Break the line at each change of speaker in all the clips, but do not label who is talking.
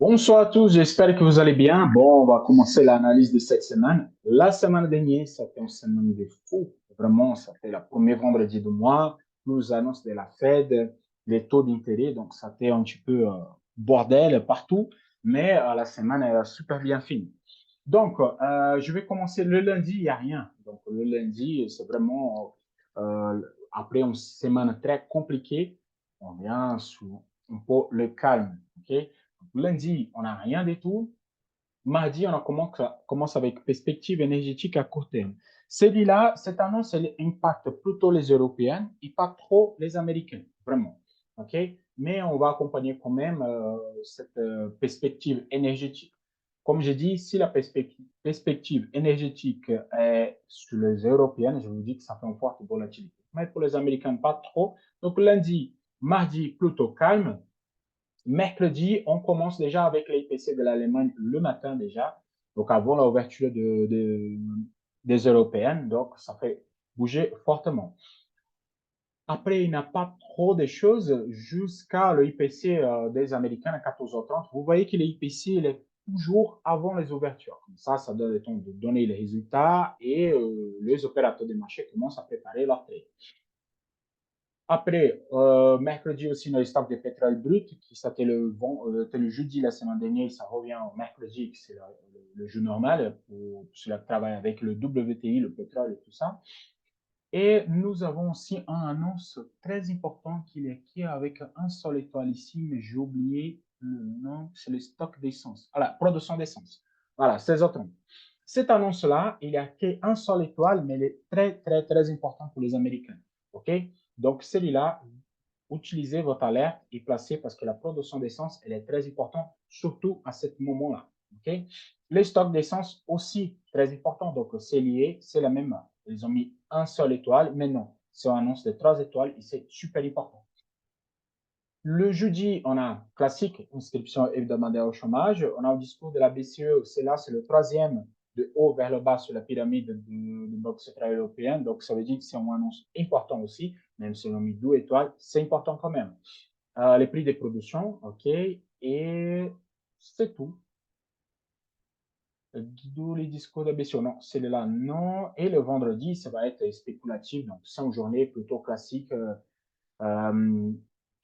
Bonsoir à tous, j'espère que vous allez bien. Bon, on va commencer l'analyse de cette semaine. La semaine dernière, ça fait une semaine de fou. Vraiment, ça fait le premier vendredi du mois. Nous annonce de la Fed, les taux d'intérêt. Donc, ça fait un petit peu bordel partout. Mais la semaine est super bien finie. Donc, je vais commencer le lundi, il n'y a rien. Donc, le lundi, c'est vraiment, après une semaine très compliquée, on vient sous un peu le calme. OK? Lundi, on n'a rien du tout. Mardi, commence avec perspective énergétique à court terme. Celui-là, cette annonce, elle impacte plutôt les Européens et pas trop les Américains, vraiment. OK? Mais on va accompagner quand même cette perspective énergétique. Comme je dis, si la perspective énergétique est sur les Européennes, je vous dis que ça fait une forte volatilité. Mais pour les Américains, pas trop. Donc lundi, mardi, plutôt calme. Mercredi, on commence déjà avec l'IPC de l'Allemagne le matin déjà, donc avant l'ouverture des Européennes, donc ça fait bouger fortement. Après, il n'y a pas trop de choses jusqu'à l'IPC des Américains à 14h30. Vous voyez que l'IPC il est toujours avant les ouvertures. Comme ça donne le temps de donner les résultats et les opérateurs des marchés commencent à préparer leur trade. Après, mercredi aussi, on a le stock de pétrole brut, qui c'était le jeudi la semaine dernière, ça revient au mercredi, c'est le jour normal pour le travail avec le WTI, le pétrole et tout ça. Et nous avons aussi une annonce très importante qui est avec un seul étoile ici, mais j'ai oublié le nom, c'est le stock d'essence. Voilà, production d'essence. Voilà, 16h30. Cette annonce-là, il n'y a qu'un seul étoile, mais elle est très, très, très importante pour les Américains. OK? Donc, celui-là, utilisez votre alerte et placez parce que la production d'essence, elle est très importante, surtout à ce moment-là. OK? Les stocks d'essence aussi très important. Donc, c'est lié, c'est la même. Ils ont mis un seul étoile, mais non, c'est une annonce de 3 étoiles et c'est super important. Le jeudi, on a classique, inscription hebdomadaire au chômage. On a un discours de la BCE, c'est là, c'est le troisième de haut vers le bas sur la pyramide du Banque centrale européenne. Donc, ça veut dire que c'est une annonce importante aussi, même si on a mis 2 étoiles, c'est important quand même. Les prix des productions, OK, et c'est tout. D'où les discours de BCE. Non, c'est là, non. Et le vendredi, ça va être spéculatif, donc 5 journées plutôt classiques euh,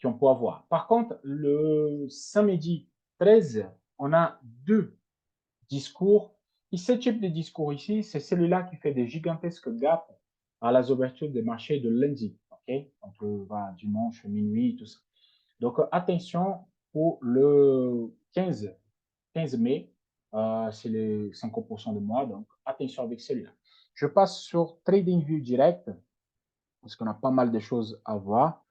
qu'on peut avoir. Par contre, le samedi 13, on a deux discours. Et ce type de discours ici, c'est celui-là qui fait des gigantesques gaps à la ouverture des marchés de lundi. OK? Donc, dimanche, minuit, tout ça. Donc, attention pour le 15 mai, c'est les 50% de mois. Donc, attention avec celui-là. Je passe sur TradingView direct parce qu'on a pas mal de choses à voir.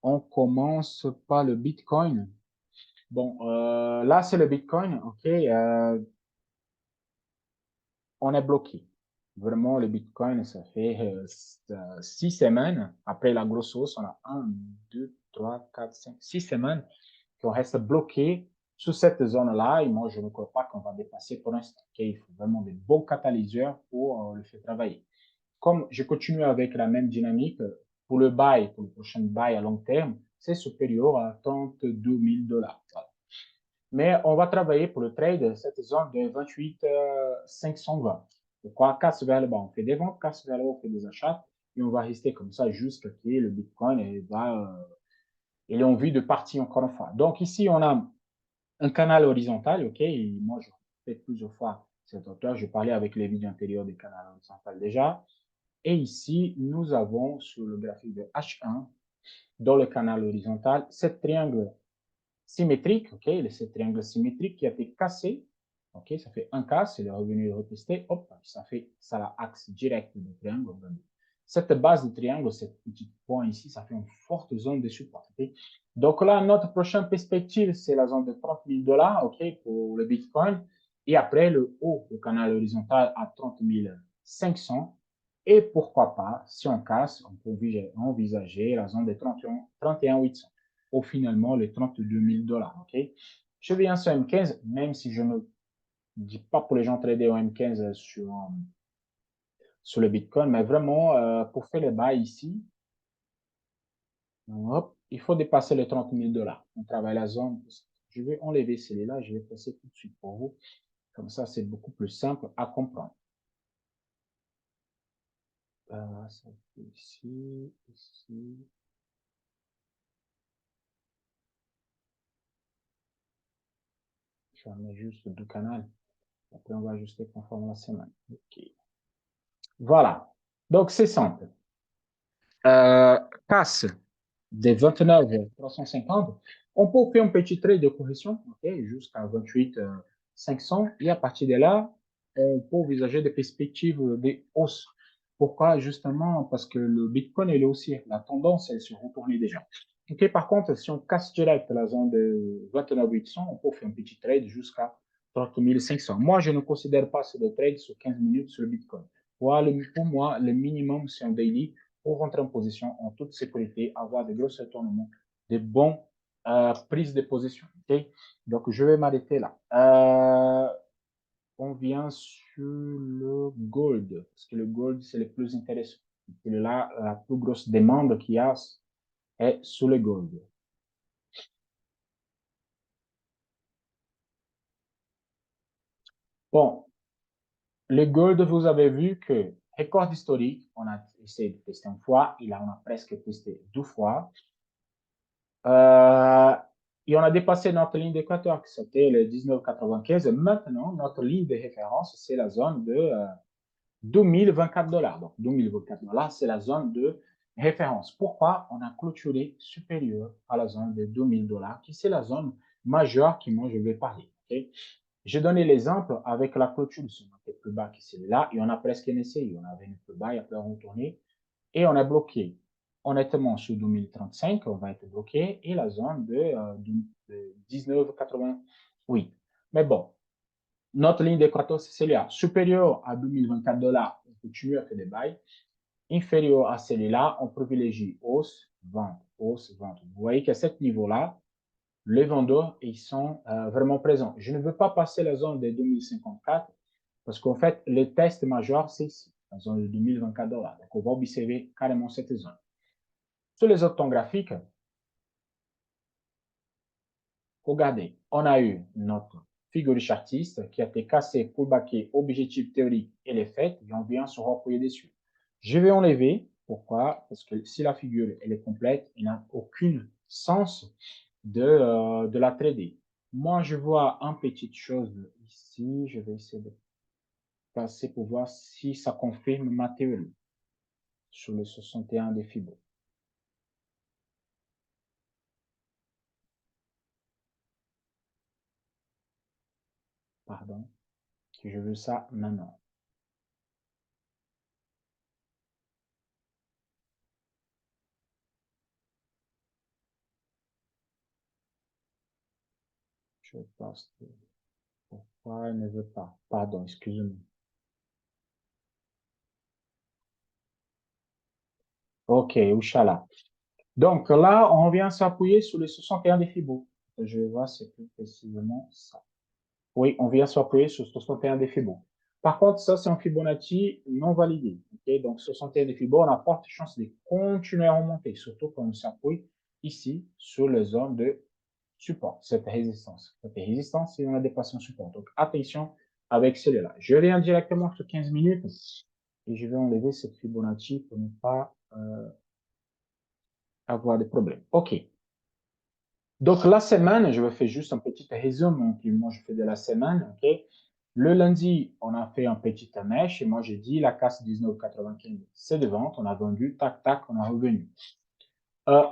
On commence par le Bitcoin. Bon, là, c'est le Bitcoin. OK. On est bloqué. Vraiment, le Bitcoin, ça fait 6 semaines. Après la grosse hausse, on a 1, 2, 3, 4, 5, 6 semaines qu'on reste bloqué sous cette zone-là. Et moi, je ne crois pas qu'on va dépasser pour l'instant. Okay? Il faut vraiment des bons catalyseurs pour le faire travailler. Comme je continue avec la même dynamique, pour le buy, pour le prochain buy à long terme, c'est supérieur à 32 000 dollars. Voilà. Mais on va travailler pour le trade cette zone de 28 520. Pourquoi casse vers le bas, on fait des ventes, casse vers le haut, on fait des achats, et on va rester comme ça jusqu'à ce que le Bitcoin il a envie de partir encore une fois. Donc ici, on a un canal horizontal, OK, et moi je fais plusieurs fois cette hauteur, je parlais avec les vidéos antérieures du canal horizontal déjà, et ici, nous avons sur le graphique de H1, dans le canal horizontal, ce triangle symétrique, OK, ce triangle symétrique qui a été cassé, OK, ça fait un casse, il est revenu retester, hop, ça fait ça l'axe direct du triangle. Cette base de triangle, ce petit point ici, ça fait une forte zone de support. Okay? Donc là, notre prochaine perspective, c'est la zone de 30 000 dollars, OK, pour le Bitcoin. Et après, le haut, le canal horizontal à 30 500. Et pourquoi pas, si on casse, on peut envisager la zone de 31 800 ou finalement les 32 000 dollars. OK? Je viens sur M15, même si je ne dis pas pour les gens trader au M15 sur le Bitcoin, mais vraiment, pour faire les bails ici, hop, il faut dépasser les 30 000 dollars. On travaille la zone. Je vais enlever celui-là, je vais passer tout de suite pour vous. Comme ça, c'est beaucoup plus simple à comprendre. Ça fait ici, ici. Je vais mettre juste deux canaux. Après, on va ajuster conforme la semaine. OK. Voilà. Donc, c'est simple. Casse des 29 350. On peut faire un petit trait de correction, okay, jusqu'à 28 500. Et à partir de là, on peut envisager des perspectives de hausse. Pourquoi? Justement, parce que le Bitcoin, il est aussi, la tendance, elle se retourne déjà. OK, par contre, si on casse direct la zone de 29 800, on peut faire un petit trade jusqu'à 30 500. Moi, je ne considère pas ce trade sur 15 minutes sur le Bitcoin. Pour moi, le minimum, c'est un daily pour rentrer en position en toute sécurité, avoir de gros retournements, de bons prises de position. Okay? Donc, je vais m'arrêter là. On vient sur le gold, parce que le gold, c'est le plus intéressant. C'est là, la plus grosse demande qu'il y a est sur le gold. Bon, le gold, vous avez vu que record historique, on a essayé de tester une fois, on a presque testé deux fois. Et on a dépassé notre ligne d'équateur, qui c'était le 19,95. Maintenant, notre ligne de référence, c'est la zone de 2024 dollars. Donc, 2024 dollars, c'est la zone de référence. Pourquoi on a clôturé supérieur à la zone de 2000 dollars, qui c'est la zone majeure qui, moi, je vais parler. Okay? J'ai donné l'exemple avec la clôture sur notre plus bas qui c'est là, et on a presque essayé. On avait une plus bas, et après on retourné, et on est bloqué. Honnêtement, sur 2035, on va être bloqué et la zone de 19,88. Mais bon, notre ligne d'équateur, c'est celle-là. Supérieure à 2024 dollars, on continue à faire des bails. Inférieur à celle-là, on privilégie hausse, vente, hausse, vente. Vous voyez qu'à ce niveau-là, les vendeurs, ils sont vraiment présents. Je ne veux pas passer la zone des 2054 parce qu'en fait, le test majeur, c'est ici, la zone de 2024 dollars. Donc, on va observer carrément cette zone. Sur les autres temps graphiques, regardez, on a eu notre figure chartiste qui a été cassée pour baquer objectif théorique et les faits, et on vient se reposer dessus. Je vais enlever. Pourquoi? Parce que si la figure elle est complète, il n'a aucun sens de la trader. Moi, je vois une petite chose ici. Je vais essayer de passer pour voir si ça confirme ma théorie sur le 61 des Fibos. Pardon. Je veux ça maintenant. Je pense que pourquoi elle ne veut pas. Pardon, excusez-moi. OK, Ouchala. Donc là, on vient s'appuyer sur les 61 des Fibos. Je vais voir, c'est plus précisément ça. Oui, on vient s'appuyer sur 61 des Fibos. Par contre, ça, c'est un Fibonacci non validé. Okay? Donc, 61 des Fibos, on a forte chance de continuer à remonter, surtout quand on s'appuie ici sur les zones de support, cette résistance. Cette résistance, c'est on a dépassé un support. Donc, attention avec celui-là. Je viens directement sur 15 minutes et je vais enlever cette Fibonacci pour ne pas avoir de problèmes. OK. Donc, la semaine, je vais faire juste un petit résumé. Moi, je fais de la semaine. OK. Le lundi, on a fait un petit mèche et moi, j'ai dit la casse 19,95, c'est de vente. On a vendu, tac, tac, on a revenu.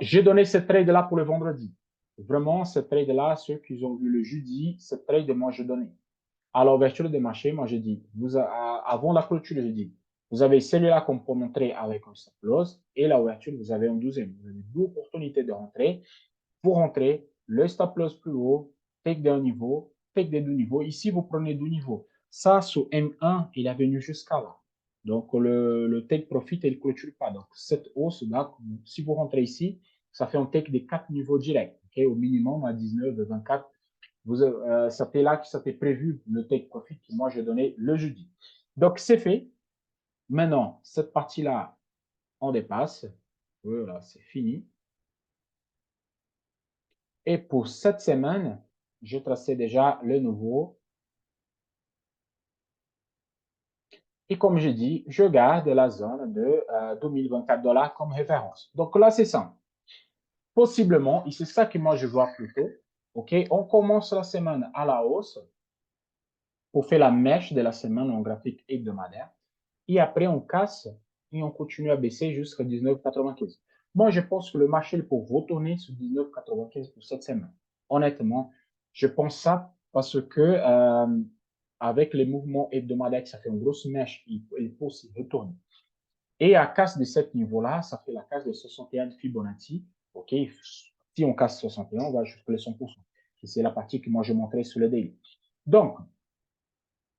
J'ai donné ce trade-là pour le vendredi. Vraiment, ce trade-là, ceux qui ont vu le jeudi, ce trade, moi, je donnais. À l'ouverture des marchés, moi, j'ai dit, avant la clôture, j'ai dit, vous avez celui-là qu'on peut montrer avec un stop loss et l'ouverture, vous avez un douzième. Vous avez deux opportunités de rentrer. Pour rentrer, le stop loss plus haut, take d'un niveau, take des deux niveaux. Ici, vous prenez deux niveaux. Ça, sur M1, il est venu jusqu'à là. Donc, le take profit, il ne clôture pas. Donc, cette hausse, là, si vous rentrez ici, ça fait un take des quatre niveaux directs. Okay? Au minimum, à 19, 24. C'était là que c'était prévu le take profit que moi, j'ai donné le jeudi. Donc, c'est fait. Maintenant, cette partie-là, on dépasse. Voilà, c'est fini. Et pour cette semaine, j'ai tracé déjà le nouveau. Et comme je dis, je garde la zone de 2024 $ comme référence. Donc là, c'est ça. Possiblement, et c'est ça que moi je vois plutôt, OK, on commence la semaine à la hausse pour faire la mèche de la semaine en graphique hebdomadaire. Et après, on casse et on continue à baisser jusqu'à 19,95. Moi, je pense que le marché est pour retourner sur 19,95 pour cette semaine. Honnêtement, je pense ça parce que avec les mouvements hebdomadaires, ça fait une grosse mèche, il faut s'y retourner. Et à casse de ce niveau-là, ça fait la casse de 61 de Fibonacci. OK, si on casse 61, on va jusqu'à les 100%. C'est la partie que moi je montrais sur le daily. Donc,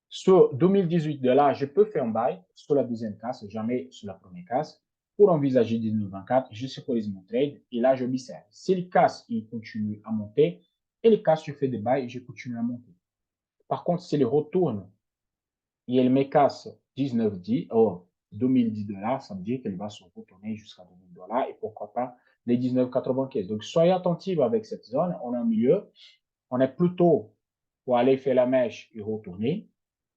sur 2018 de là, je peux faire un bail sur la deuxième casse, jamais sur la première casse. Pour envisager 1924, je sécurise mon trade et là, j'observe. Si le casse, il continue à monter et le casse, je fais des bails et je continue à monter. Par contre, si il retourne et elle me casse 19,10, oh, 2010 $, ça veut dire qu'elle va se retourner jusqu'à 2000 $ et pourquoi pas les 19,95. Donc, soyez attentifs avec cette zone. On est au milieu. On est plutôt pour aller faire la mèche et retourner.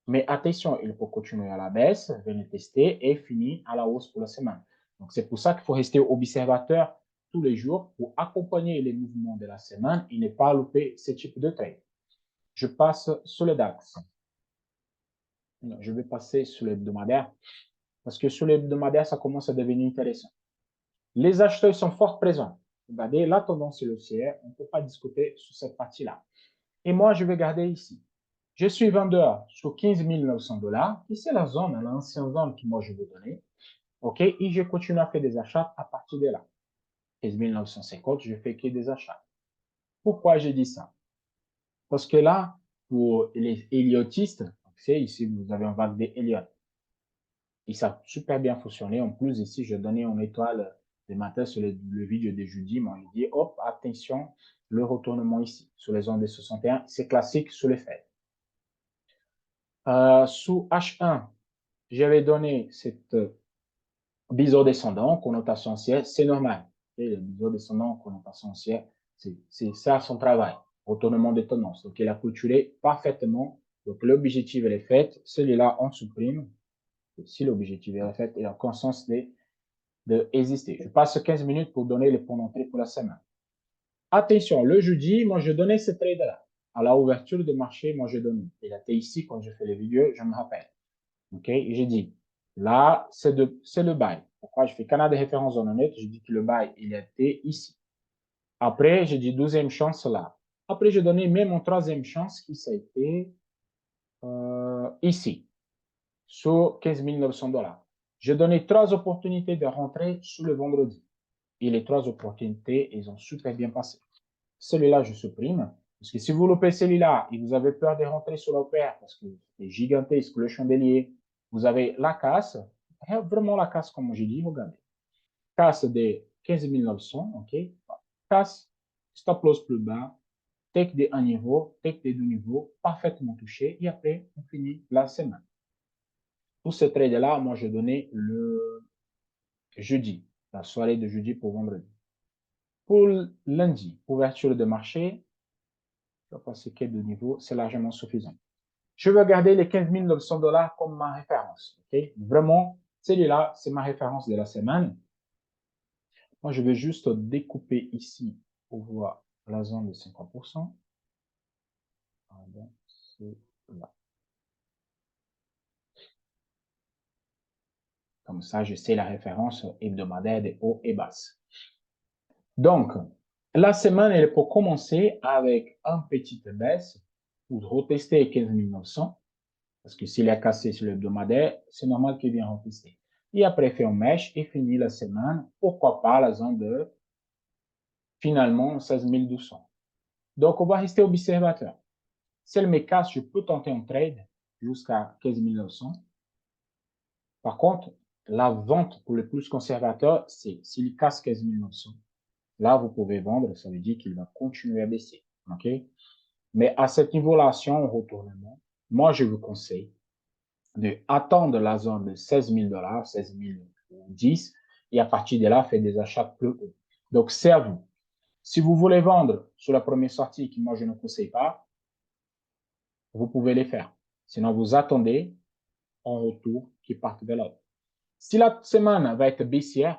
Mais attention, il faut continuer à la baisse, venir tester et finir à la hausse pour la semaine. Donc, c'est pour ça qu'il faut rester observateur tous les jours pour accompagner les mouvements de la semaine et ne pas louper ce type de trade. Je passe sur le DAX. Je vais passer sur l'hebdomadaire parce que sur l'hebdomadaire, ça commence à devenir intéressant. Les acheteurs sont fort présents. Regardez, la tendance est haussière. On ne peut pas discuter sur cette partie-là. Et moi, je vais garder ici. Je suis vendeur sur 15 900 $, et c'est la zone, l'ancienne zone que moi je veux donner. OK? Et je continue à faire des achats à partir de là. 15 950, je fais que des achats. Pourquoi j'ai dit ça? Parce que là, pour les héliotistes, c'est ici, vous avez un vague des Elliott. Et ça a super bien fonctionné. En plus, ici, je donnais une étoile le matin sur le vidéo de jeudi, mais on dit, hop, attention, le retournement ici, sur les ondes des 61, c'est classique sur les faits. Sous H1, j'avais donné cette biseau descendant, connotation haussière, c'est normal. Et le biseau descendant, connotation haussière, c'est ça son travail, retournement de tendance. Donc, il a clôturé parfaitement. Donc, l'objectif est fait. Celui-là, on supprime. Si l'objectif est fait, il a conscience de exister. Je passe 15 minutes pour donner les points d'entrée pour la semaine. Attention, le jeudi, moi, je donnais ce trade-là. À la ouverture de marché, moi, je donne. Il était ici quand je fais les vidéos, je me rappelle. OK? Et j'ai dit, là, c'est le bail. Pourquoi je fais Canada référence zone honnête? Je dis que le bail, il était ici. Après, j'ai dit 12e chance là. Après, j'ai donné même mon 3e chance qui ça a été ici, sur 15 900 $. J'ai donné 3 opportunités de rentrer sur le vendredi. Et les 3 opportunités, ils ont super bien passé. Celui-là, je supprime. Parce que si vous loupez celui-là et vous avez peur de rentrer sur l'opère parce que c'est gigantesque, le chandelier, vous avez la casse, vraiment la casse, comme je dis, regardez. Casse de 15 900, OK? Casse, stop loss plus bas, take des 1 niveau, take des 2 niveaux, parfaitement touché, et après, on finit la semaine. Pour ce trade-là, moi, je donnais le jeudi, la soirée de jeudi pour vendredi. Pour lundi, ouverture de marché, je vais passer quelques niveaux, c'est largement suffisant. Je vais garder les 15 900 $ comme ma référence. Okay? Vraiment, celui-là, c'est ma référence de la semaine. Moi, je vais juste découper ici pour voir la zone de 50%. Pardon, c'est là. Comme ça, je sais la référence hebdomadaire des hauts et basses. Donc, la semaine, elle est pour commencer avec une petite baisse pour retester 15 900. Parce que s'il est cassé sur l'hebdomadaire, c'est normal qu'il vienne retester. Et après, faire une mèche et finir la semaine, pourquoi pas la zone de finalement 16 200. Donc, on va rester observateur. Si elle me casse, je peux tenter un trade jusqu'à 15 900. Par contre, la vente pour le plus conservateur, c'est s'il casse 15 900. Là, vous pouvez vendre, ça veut dire qu'il va continuer à baisser. OK? Mais à ce niveau-là, si on retournement, moi, je vous conseille d'attendre la zone de 16 000 $, 16 010, et à partir de là, faire des achats plus hauts. Donc, c'est à vous. Si vous voulez vendre sur la première sortie, qui moi je ne conseille pas, vous pouvez les faire. Sinon, vous attendez en retour qui partent vers l'autre. Si la semaine va être baissière,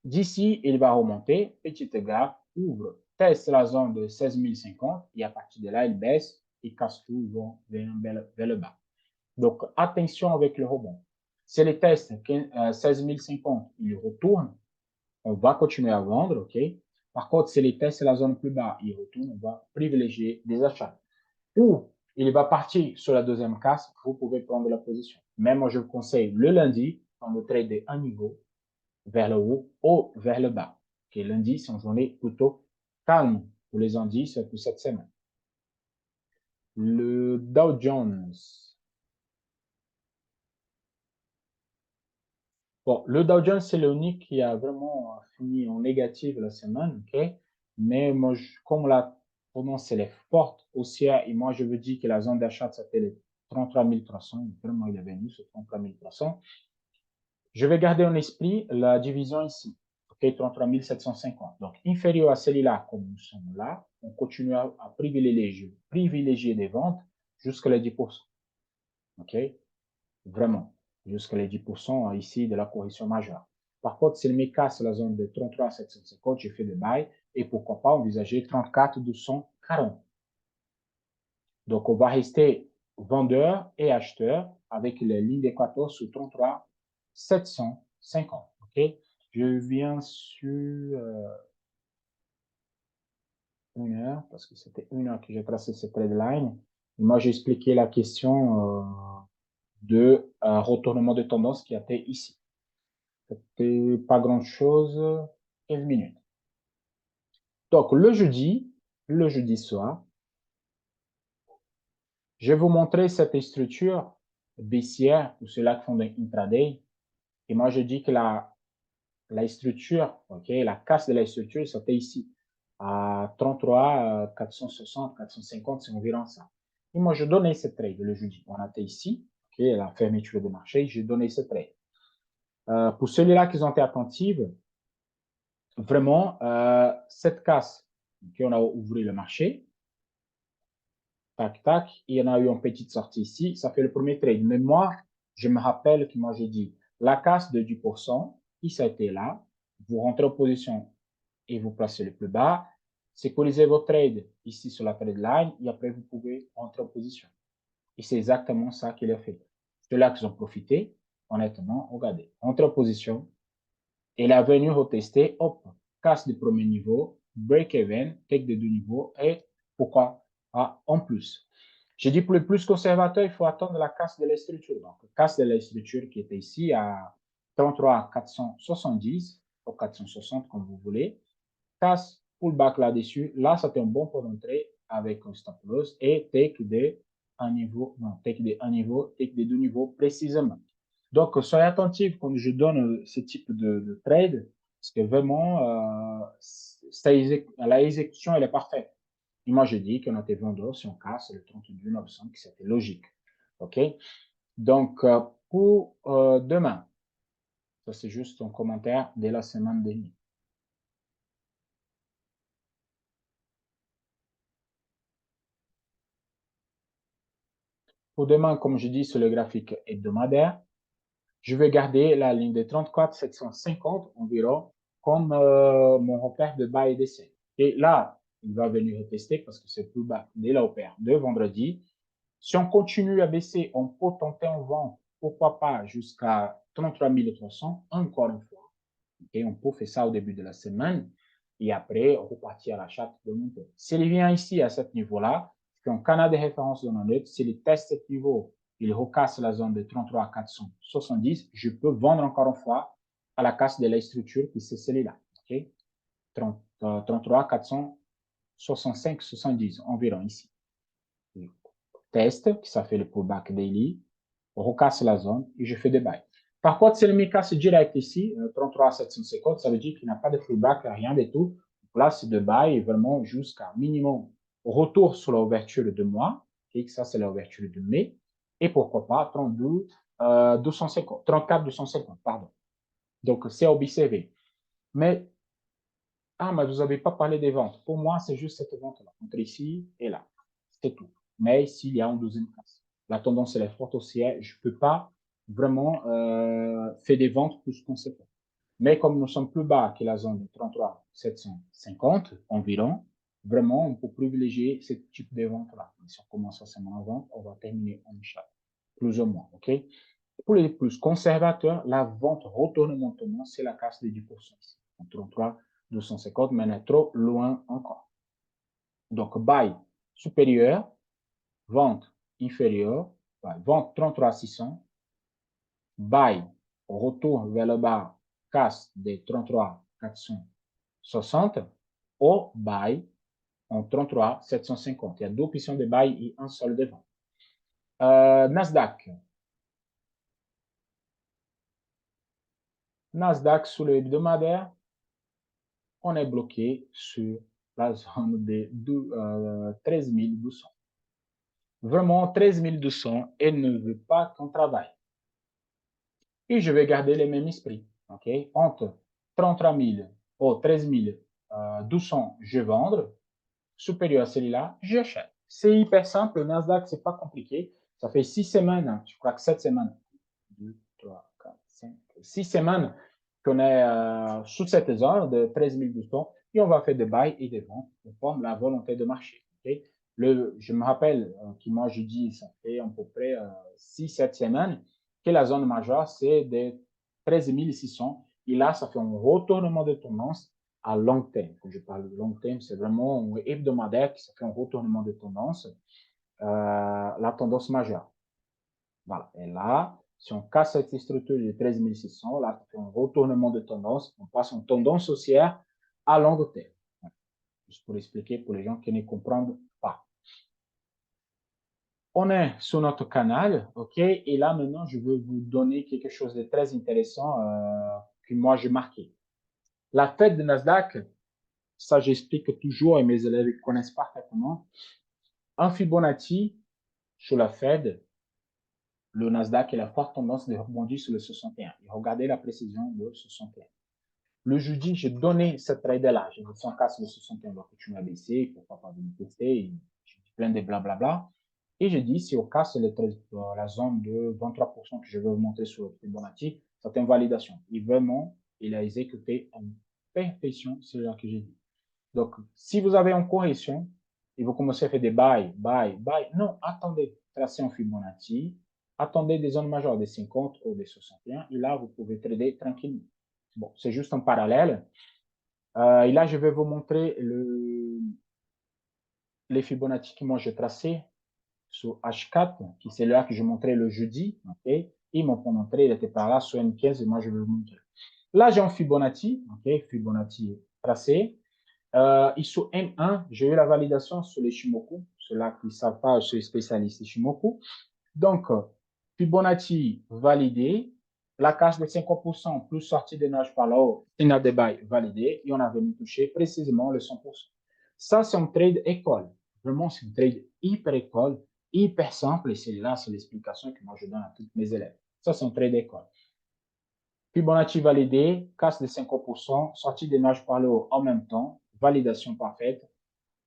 d'ici, il va remonter, petite gap, ouvre, teste la zone de 16 050 et à partir de là, il baisse et casse tout, vont vers le bas. Donc, attention avec le rebond. Si les tests 16 050, il retourne, on va continuer à vendre, OK? Par contre, si les tests la zone plus bas, il retourne, on va privilégier des achats. Ou il va partir sur la deuxième casse, vous pouvez prendre la position. Mais moi, je vous conseille le lundi, quand le trade est à niveau, vers le haut ou vers le bas. Okay, lundi, c'est une journée plutôt calme pour les indices pour cette semaine. Le Dow Jones. Bon, le Dow Jones, c'est l'unique qui a vraiment fini en négatif la semaine, ok? Mais moi, comme la tendance, elle est forte haussière, et moi, je veux dire que la zone d'achat, c'était les 33 300, vraiment, il est venu sur 33 300. Je vais garder en esprit la division ici, ok? 33 750. Donc, inférieur à celui-là, comme nous sommes là, on continue à privilégier des ventes jusqu'à les 10%, ok? Vraiment, jusqu'à les 10% ici de la correction majeure. Par contre, s'il me casse la zone de 33 750, je fais des buy et pourquoi pas envisager 34 240. Donc, on va rester vendeur et acheteur avec les lignes d'équateur sur 33 750. OK? Je viens sur 1 heure parce que c'était 1 heure que j'ai tracé cette trade line. Et moi, j'ai expliqué la question de retournement de tendance qui était ici. C'était pas grand-chose, 15 minutes. Donc, le jeudi soir, je vais vous montrer cette structure baissière pour ceux-là qui font de intraday. Et moi, je dis que la structure, ok, la casse de la structure, c'était ici, à 33, 460, 450, c'est environ ça. Et moi, je donnais cette trade le jeudi. On était ici, ok, la fermeture de marché, j'ai donné cette trade. Pour ceux-là qui ont été attentifs, vraiment, cette casse, okay, on a ouvert le marché, tac, tac, il y en a eu une petite sortie ici, ça fait le premier trade. Mais moi, je me rappelle que moi, j'ai dit, la casse de 10%, ça a été là, vous rentrez en position et vous placez le plus bas, sécurisez vos trades ici sur la trade line, et après, vous pouvez rentrer en position. Et c'est exactement ça qu'il a fait. Ceux-là qui ont profité, honnêtement, regardez, rentrer en position, et il est venu retester, hop, casse du premier niveau, break-even, take des deux niveaux, et pourquoi pas en plus. J'ai dit pour les plus conservateurs, il faut attendre la casse de la structure. Donc, casse de la structure qui était ici à 33 470 ou 460 comme vous voulez. Casse pullback là-dessus. Là, c'était un bon point d'entrée avec un stop loss et take des un niveau, non, take des un niveau, take des deux niveaux précisément. Donc, soyez attentifs quand je donne ce type de trade, parce que vraiment, la exécution, elle est parfaite. Et moi, je dis qu'on a été vendeur si on casse le 32 900, que c'était logique. OK? Donc, pour demain, ça c'est juste un commentaire de la semaine dernière. Pour demain, comme je dis sur le graphique hebdomadaire, je vais garder la ligne de 34 750 environ comme mon repère de bas et d'essai. Et là, il va venir tester parce que c'est plus bas dès la repère de vendredi. Si on continue à baisser, on peut tenter en vente, pourquoi pas jusqu'à 33 300, encore une fois. Et on peut faire ça au début de la semaine et après, on repartit à l'achat de monter. S'il vient ici à ce niveau-là, c'est un canal de référence de notre, s'il teste ce niveau, il recasse la zone de 33 470, je peux vendre encore une fois à la casse de la structure qui c'est celle-là. Okay? 33 465, 70 environ ici. Test, qui ça fait le pullback daily, recasse la zone et je fais des buys. Par contre, si le me casse direct ici, 33 750, ça veut dire qu'il n'y a pas de pullback, rien du tout. Là, c'est de buy vraiment jusqu'à minimum retour sur l'ouverture de mois. Et ça, c'est l'ouverture de mai. Et pourquoi pas 32, 250, 34 250, pardon. Donc, c'est observé. Mais Ah, mais vous n'avez pas parlé des ventes. Pour moi, c'est juste cette vente-là, entre ici et là. C'est tout. Mais s'il y a une deuxième place, la tendance elle est forte haussière, je ne peux pas vraiment faire des ventes plus conséquentes. Mais comme nous sommes plus bas que la zone de 33 750 environ, vraiment, on peut privilégier ce type de vente-là. Si on commence à semaine en vente, on va terminer en achat, plus ou moins. OK? Pour les plus conservateurs, la vente retournement tendance, c'est la casse de 10%. 33 250, mais on est trop loin encore. Donc, buy supérieur, vente inférieure, vente 33 600, buy retour vers le bas, casse des 33 460, ou buy en 33 750. Il y a deux options de buy et un seul de vente. Nasdaq. Nasdaq sous le hebdomadaire, on est bloqué sur la zone de 13 200. Vraiment, 13 200, elle ne veut pas qu'on travaille. Et je vais garder le même esprit. Okay? Entre 33 000 ou 13 200, je vends. Supérieur à celui-là, j'achète. C'est hyper simple. Le Nasdaq, c'est pas compliqué. Ça fait 6 semaines, je crois que 7 semaines. 2, 3, 4, 5, 6 semaines qu'on est sous cette zone de 13 200 et on va faire des buy et des ventes conforme la volonté de marché. Okay? Je me rappelle que moi, je dis, ça fait à peu près 6-7 semaines que la zone majeure, c'est de 13 600. Et là, ça fait un retournement de tendance à long terme. Quand je parle de long terme, c'est vraiment un hebdomadaire qui fait un retournement de tendance, la tendance majeure. Voilà. Et là, si on casse cette structure de 13 600, là, ça fait un retournement de tendance. On passe en tendance haussière à long terme. Juste pour expliquer pour les gens qui ne comprennent pas. On est sur notre canal, OK? Et là, maintenant, je veux vous donner quelque chose de très intéressant que moi, j'ai marqué. La fête de Nasdaq, ça, j'explique toujours et mes élèves connaissent parfaitement. En Fibonacci, sur la Fed, le Nasdaq a la forte tendance de rebondir sur le 61. Et regardez la précision de 61. Le jeudi, j'ai donné cette trade-là. J'ai dit, si on casse le 61, on va continuer à baisser. Pourquoi pas venir tester? J'ai dit plein de blablabla. Et j'ai dit, si on casse la zone de 23% que je vais vous montrer sur le Fibonacci, c'est une validation. Et vraiment, il a exécuté en perfection ce que j'ai dit. Donc, si vous avez une correction et vous commencez à faire des buy, non, attendez, tracez un Fibonacci, attendez des zones majeures des 50 ou des 61, et là, vous pouvez trader tranquillement. Bon, c'est juste un parallèle. Et là, je vais vous montrer les Fibonacci que moi j'ai tracé sur H4, qui c'est là que je montrais le jeudi. Okay? Ils m'ont montré, il était par là sur M15 et moi je vais vous montrer. Là, j'ai un Fibonacci, okay? Fibonacci tracé. Et sur M1, j'ai eu la validation sur les Shimoku. Ceux-là qui ne savent pas, je suis spécialiste Shimoku. Donc, Fibonacci validé. La casse de 50% plus sortie de nage par là-haut, signal de bail validé. Et on a venu toucher précisément le 100%. Ça, c'est un trade école. Vraiment, c'est un trade hyper école, hyper simple. Et c'est là, c'est l'explication que moi je donne à tous mes élèves. Ça, c'est un trade école. Fibonacci validé, casse de 50%, sortie des nages par le haut en même temps, validation parfaite,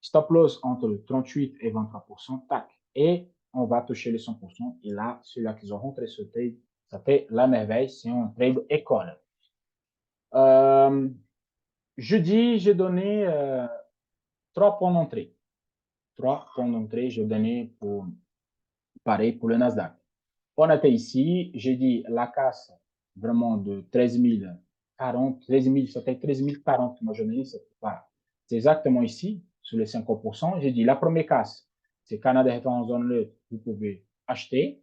stop loss entre 38 et 23%, tac, et on va toucher les 100%, et là, ceux-là qui ont rentré ce trade, ça fait la merveille, c'est un trade école. Jeudi, j'ai donné 3 points d'entrée. 3 points d'entrée, j'ai donné pour, pareil pour le Nasdaq. On était ici, j'ai dit la casse vraiment de 13 040, 13 000, c'était 13 040, moi je me dis, voilà. C'est exactement ici, sur les 50%. J'ai dit la première casse, c'est Canada référence zone neutre, vous pouvez acheter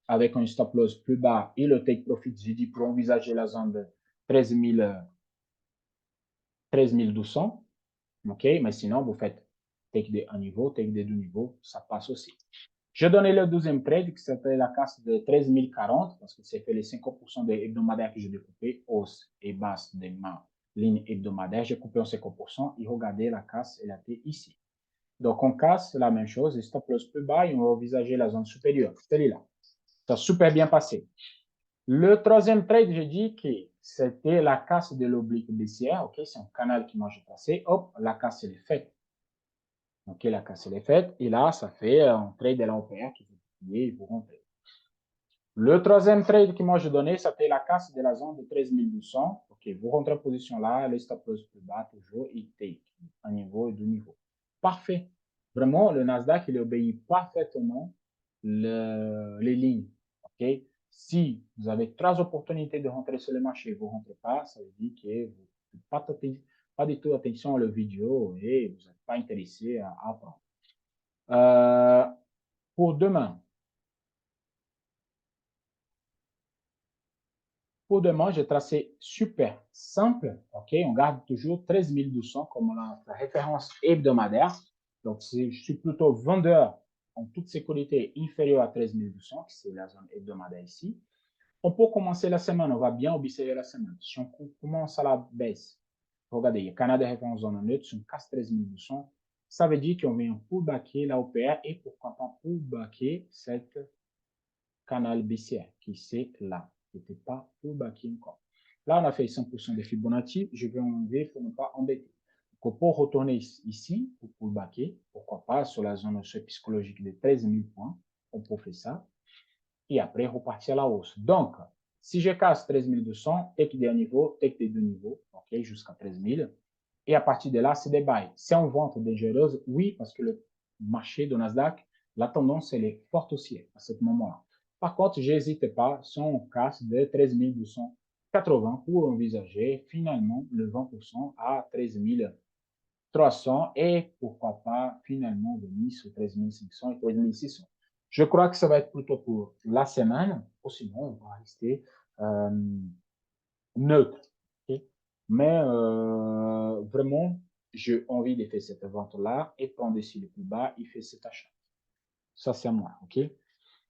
avec un stop loss plus bas et le take profit, j'ai dit pour envisager la zone de 13 200. OK, mais sinon, vous faites take de un niveau, take de deux niveaux, ça passe aussi. Je donnais le deuxième trade qui s'appelle la casse de 13 040 parce que c'est fait les 50% des hebdomadaires que j'ai découpé, hausse et basse de ma ligne hebdomadaire. J'ai coupé en 50% et regardez la casse, elle a été ici. Donc, on casse la même chose, et stop loss plus bas et on va envisager la zone supérieure. Celle-là. Ça a super bien passé. Le troisième trade, j'ai dit que c'était la casse de l'oblique baissière. OK, c'est un canal qui m'a tracé. Hop, la casse, elle est faite. OK, la casse, elle est faite. Et là, ça fait un trade de la OPR qui vous rentrez. Le troisième trade que moi je donnais, c'était la casse de la zone de 13200. OK, vous rentrez en position là, le stop loss plus bas toujours, il take un niveau et deux niveaux. Parfait. Vraiment, le Nasdaq, il obéit parfaitement les lignes. OK? Si vous avez trois opportunités de rentrer sur le marché, vous ne rentrez pas, ça veut dire que vous n'avez pas du tout attention à la vidéo et vous n'êtes pas intéressé à apprendre. Pour demain, pour demain, j'ai tracé super simple. OK? On garde toujours 13 200 comme la référence hebdomadaire. Donc, je suis plutôt vendeur en toute sécurité inférieure à 13 200, qui c'est la zone hebdomadaire ici. On peut commencer la semaine, on va bien observer la semaine. Si on commence à la baisse, regardez, il y a Canada référence zone neutre, si on casse 13 200, ça veut dire qu'on vient pullbacker la OPR et pourquoi pas pullbacker cette canal baissière qui c'est là, qui n'était pas pullbacké encore. Là, on a fait 100% de Fibonacci, je vais enlever pour ne pas embêter. Donc, pour retourner ici, pour pullbacker, pourquoi pas sur la zone psychologique de 13 000 points, on peut faire ça et après repartir à la hausse. Donc, si je casse 13 200, take des niveaux, take des deux niveaux, ok, jusqu'à 13 000. Et à partir de là, c'est des buys. C'est en vente dangereuse, oui, parce que le marché de Nasdaq, la tendance, elle est forte haussière à ce moment-là. Par contre, n'hésitez pas, si on casse de 13 280 pour envisager finalement le 20% à 13 300 et pourquoi pas finalement venir sur 13 500 et 13 600. Je crois que ça va être plutôt pour la semaine, ou sinon on va rester neutre. Okay? Mais vraiment, j'ai envie de faire cette vente-là et prendre ici le plus bas et faire cet achat. Ça, c'est à moi. OK?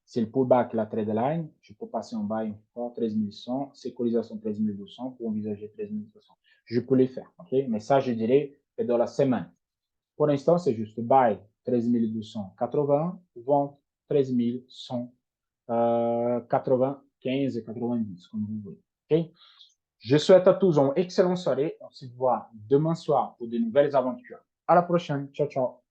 C'est le pullback, la trade line. Je peux passer en bas une fois 13 100, sécurisation 13 200 pour envisager 13 300. Je peux les faire. OK? Mais ça, je dirais que dans la semaine. Pour l'instant, c'est juste buy 13 280, vente 13 195 et 90, comme vous voulez. OK? Je souhaite à tous une excellente soirée. On se voit demain soir pour de nouvelles aventures. À la prochaine. Ciao, ciao.